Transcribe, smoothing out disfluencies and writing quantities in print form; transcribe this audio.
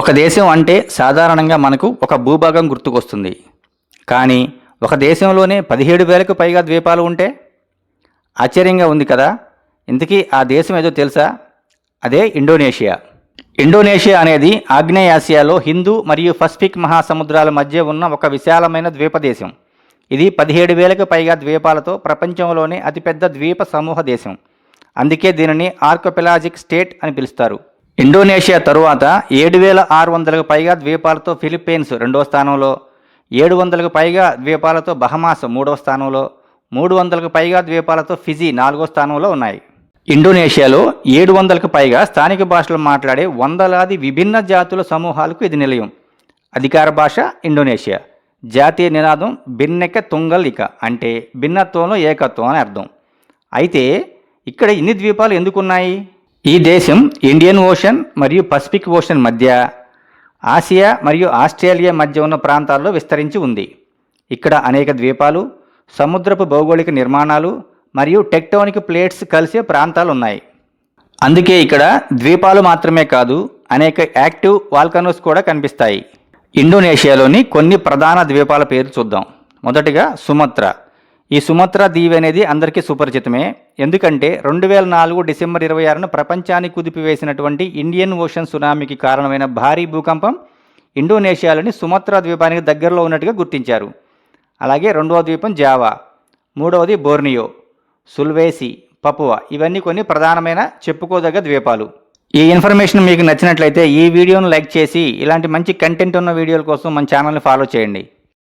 ఒక దేశం అంటే సాధారణంగా మనకు ఒక భూభాగం గుర్తుకొస్తుంది. కానీ ఒక దేశంలోనే 17,000కు పైగా ద్వీపాలు ఉంటే ఆశ్చర్యంగా ఉంది కదా. ఇంతకీ ఆ దేశం ఏదో తెలుసా? అదే ఇండోనేషియా. ఇండోనేషియా అనేది ఆగ్నేయాసియాలో హిందూ మరియు పసిఫిక్ మహాసముద్రాల మధ్య ఉన్న ఒక విశాలమైన ద్వీపదేశం. ఇది 17,000కు పైగా ద్వీపాలతో ప్రపంచంలోనే అతిపెద్ద ద్వీప సమూహ దేశం. అందుకే దీనిని ఆర్కోపెలాజిక్ స్టేట్ అని పిలుస్తారు. ఇండోనేషియా తరువాత 7,600కు పైగా ద్వీపాలతో ఫిలిప్పీన్స్ రెండవ స్థానంలో, 700కు పైగా ద్వీపాలతో బహమాస్ మూడవ స్థానంలో, 300కు పైగా ద్వీపాలతో ఫిజీ నాలుగో స్థానంలో ఉన్నాయి. ఇండోనేషియాలో 700కు పైగా స్థానిక భాషలు మాట్లాడే వందలాది విభిన్న జాతుల సమూహాలకు ఇది నిలయం. అధికార భాష ఇండోనేషియా. జాతీయ నినాదం భిన్నెక తుంగల్ ఇక, అంటే భిన్నత్వంలో ఏకత్వం అని అర్థం. అయితే ఇక్కడ ఇన్ని ద్వీపాలు ఎందుకున్నాయి? ఈ దేశం ఇండియన్ ఓషన్ మరియు పసిఫిక్ ఓషన్ మధ్య, ఆసియా మరియు ఆస్ట్రేలియా మధ్య ఉన్న ప్రాంతాల్లో విస్తరించి ఉంది. ఇక్కడ అనేక ద్వీపాలు, సముద్రపు భౌగోళిక నిర్మాణాలు మరియు టెక్టోనిక్ ప్లేట్స్ కలిసే ప్రాంతాలు ఉన్నాయి. అందుకే ఇక్కడ ద్వీపాలు మాత్రమే కాదు, అనేక యాక్టివ్ వాల్కనోస్ కూడా కనిపిస్తాయి. ఇండోనేషియాలోని కొన్ని ప్రధాన ద్వీపాల పేర్లు చూద్దాం. మొదటిగా సుమత్రా. ఈ సుమత్రా దీవి అనేది అందరికీ సుపరిచితమే. ఎందుకంటే 2004 డిసెంబర్ 26న ప్రపంచాన్ని కుదిపివేసినటువంటి ఇండియన్ ఓషన్ సునామీకి కారణమైన భారీ భూకంపం ఇండోనేషియాలోని సుమత్రా ద్వీపానికి దగ్గరలో ఉన్నట్టుగా గుర్తించారు. అలాగే రెండవ ద్వీపం జావా, మూడవది బోర్నియో, సుల్వేసి, పపువా. ఇవన్నీ కొన్ని ప్రధానమైన చెప్పుకోదగ్గ ద్వీపాలు. ఈ ఇన్ఫర్మేషన్ మీకు నచ్చినట్లయితే ఈ వీడియోను లైక్ చేసి ఇలాంటి మంచి కంటెంట్ ఉన్న వీడియోల కోసం మన ఛానల్ని ఫాలో చేయండి.